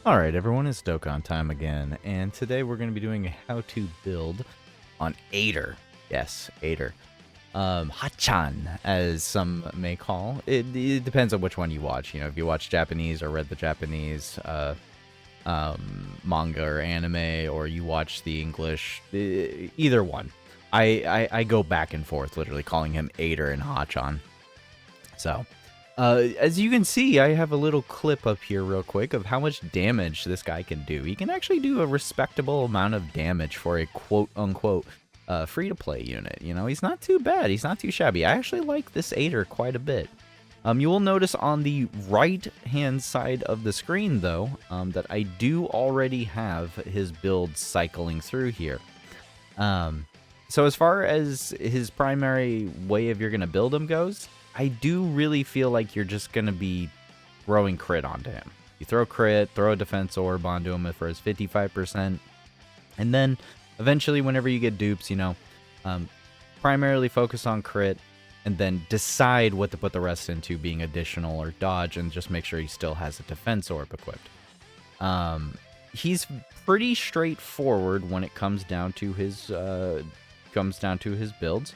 Alright everyone, it's Dokkan time again, and today we're going to be doing a how-to build on Aider. Yes, Aider. HACCHAN, as some may call. It depends on which one you watch. You know, if you watch Japanese or read the Japanese manga or anime, or you watch the English, either one. I go back and forth, literally calling him Aider and HACCHAN. So... as you can see, I have a little clip up here real quick of how much damage this guy can do. He can actually do a respectable amount of damage for a quote-unquote free-to-play unit. You know, he's not too bad. He's not too shabby. I actually like this Aider quite a bit. You will notice on the right-hand side of the screen, though, that I do already have his build cycling through here. So as far as his primary way of you're going to build him goes, I do really feel like you're just going to be throwing crit onto him. You throw crit, throw a defense orb onto him for his 55%, and then eventually whenever you get dupes, you know, primarily focus on crit, and then decide what to put the rest into, being additional or dodge, and just make sure he still has a defense orb equipped. He's pretty straightforward when it comes down to his builds.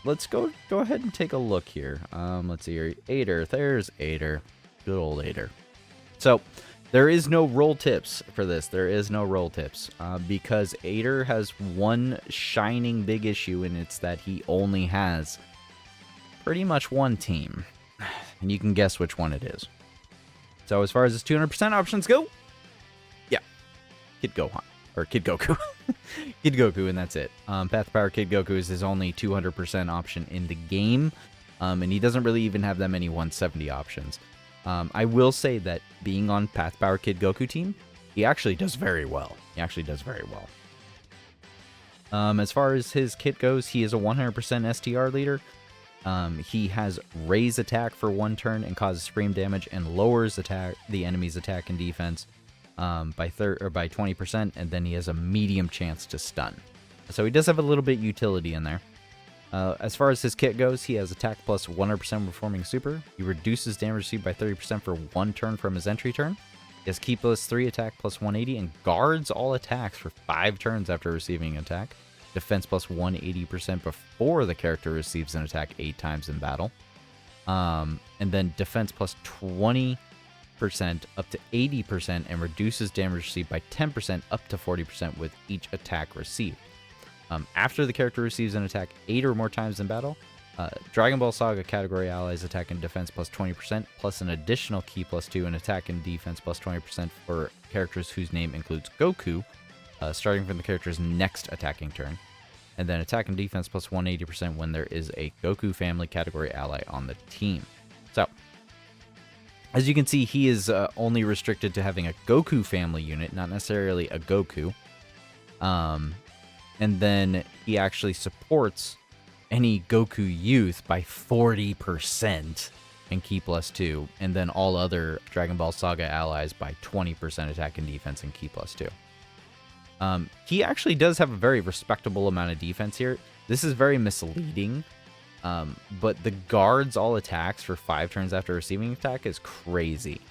Let's go ahead and take a look here. Let's see here. Aider. There's Aider. Good old Aider. So, there is no roll tips for this. There is no roll tips. Because Aider has one shining big issue, and it's that he only has pretty much one team. And you can guess which one it is. So, as far as his 200% options go, yeah, Kid Gohan. Or Kid Goku. Kid Goku, and that's it. Path Power Kid Goku is his only 200% option in the game. And he doesn't really even have that many 170 options. I will say that being on Path Power Kid Goku team, he actually does very well. He actually does very well. As far as his kit goes, he is a 100% STR leader. He has raise attack for 1 turn and causes scream damage, and lowers the enemy's attack and defense by 20%, and then he has a medium chance to stun. So he does have a little bit utility in there. As far as his kit goes, he has attack plus 100% performing super. He reduces damage received by 30% for 1 turn from his entry turn. He has ki plus 3, attack plus 180, and guards all attacks for 5 turns after receiving an attack. Defense plus 180% before the character receives an attack 8 times in battle. And then defense plus 20% up to 80%, and reduces damage received by 10% up to 40% with each attack received. After the character receives an attack 8 or more times in battle, Dragonball Saga category allies attack and defense plus 20%, plus an additional ki plus 2 and attack and defense plus 20% for characters whose name includes Goku, starting from the character's next attacking turn. And then attack and defense plus 180% when there is a Goku family category ally on the team. So, as you can see, he is only restricted to having a Goku family unit, not necessarily a Goku. And then he actually supports any Goku youth by 40% and ki plus 2, and then all other Dragon Ball Saga allies by 20% attack and defense and ki plus 2. He actually does have a very respectable amount of defense here. This is very misleading. But the guards all attacks for 5 turns after receiving attack is crazy.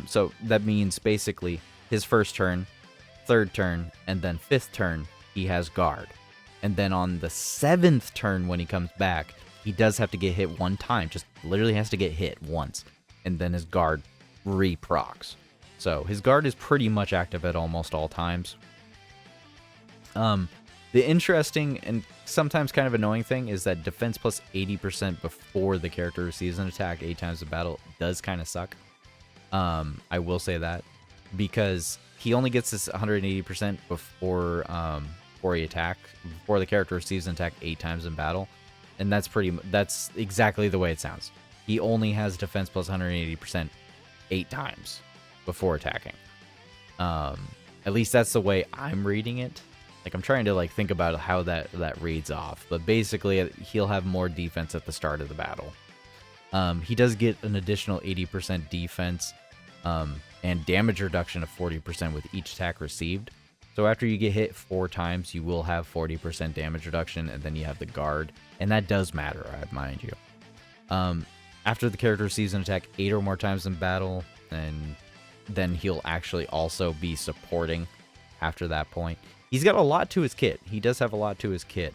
So that means basically his first turn, 3rd turn, and then 5th turn, he has guard. And then on the 7th turn when he comes back, he does have to get hit 1 time. Just literally has to get hit once. And then his guard re-procs. So his guard is pretty much active at almost all times. The interesting and sometimes kind of annoying thing is that defense plus 80% before the character receives an attack 8 times in battle does kind of suck. I will say that, because he only gets this 180% before before the character receives an attack 8 times in battle, and that's exactly the way it sounds. He only has defense plus 180% 8 times before attacking. At least that's the way I'm reading it. Like, I'm trying to, like, think about how that reads off. But basically, he'll have more defense at the start of the battle. He does get an additional 80% defense and damage reduction of 40% with each attack received. So after you get hit 4 times, you will have 40% damage reduction, and then you have the guard. And that does matter, mind you. After the character receives an attack 8 or more times in battle, then then he'll actually also be supporting after that point. He's got a lot to his kit. He does have a lot to his kit.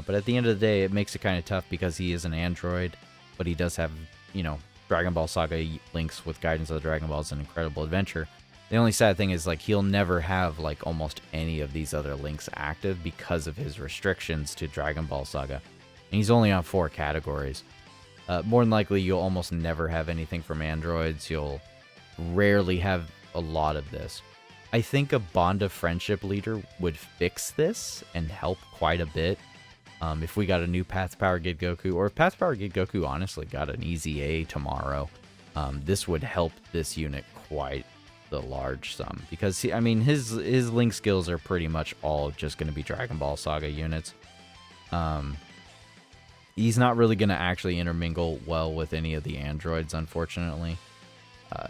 But at the end of the day, it makes it kind of tough because he is an android, but he does have, you know, Dragon Ball Saga links with Guidance of the Dragon Balls and Incredible Adventure. The only sad thing is, like, he'll never have, like, almost any of these other links active because of his restrictions to Dragon Ball Saga. And he's only on 4 categories. More than likely, you'll almost never have anything from androids. You'll rarely have a lot of this. I think a Bond of Friendship leader would fix this and help quite a bit. If we got a new Path Power Gid Goku, or if Path Power Gid Goku honestly got an EZA tomorrow, this would help this unit quite the large sum. Because, I mean, his link skills are pretty much all just going to be Dragon Ball Saga units. He's not really going to actually intermingle well with any of the androids, unfortunately.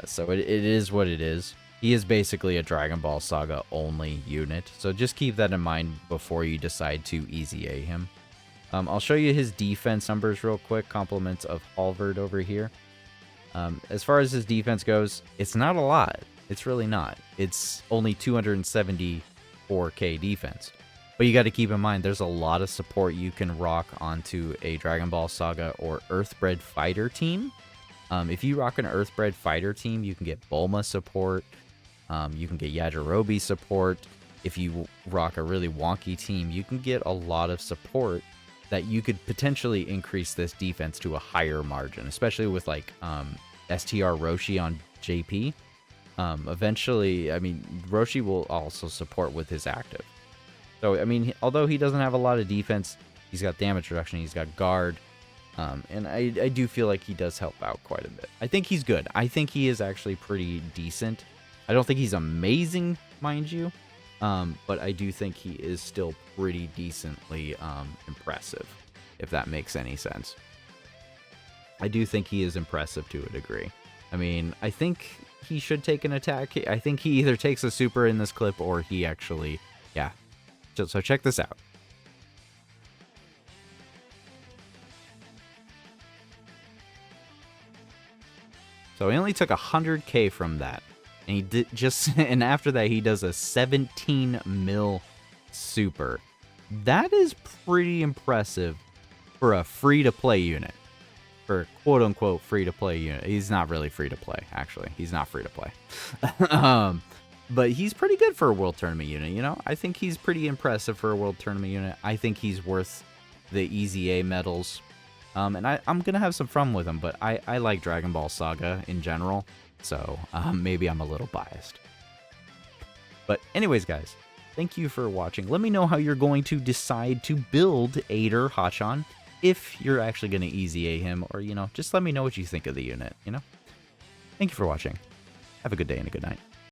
So it is what it is. He is basically a Dragon Ball Saga only unit, so just keep that in mind before you decide to EZA him. I'll show you his defense numbers real quick, compliments of Halvard over here. As far as his defense goes, it's not a lot. It's really not. It's only 274k defense. But you got to keep in mind, there's a lot of support you can rock onto a Dragon Ball Saga or Earthbred Fighter team. If you rock an Earthbred Fighter team, you can get Bulma support. You can get Yajirobe support. If you rock a really wonky team, you can get a lot of support that you could potentially increase this defense to a higher margin, especially with like STR Roshi on JP. Eventually, I mean, Roshi will also support with his active. So, I mean, although he doesn't have a lot of defense, he's got damage reduction, he's got guard, and I do feel like he does help out quite a bit. I think he's good. I think he is actually pretty decent. I don't think he's amazing, mind you, but I do think he is still pretty decently impressive, if that makes any sense. I do think he is impressive to a degree. I mean, I think he should take an attack. I think he either takes a super in this clip or he actually, yeah. So check this out. So he only took 100k from that. And he did just, and after that, he does a 17 mil super. That is pretty impressive for a free-to-play unit. For a quote-unquote free-to-play unit. He's not really free-to-play, actually. He's not free-to-play. But he's pretty good for a World Tournament unit, you know? I think he's pretty impressive for a World Tournament unit. I think he's worth the EZA medals. And I'm going to have some fun with him, but I like Dragon Ball Saga in general. So maybe I'm a little biased. But anyways, guys, thank you for watching. Let me know how you're going to decide to build Aider HACCHAN, if you're actually going to EZA him, or, you know, just let me know what you think of the unit, you know? Thank you for watching. Have a good day and a good night.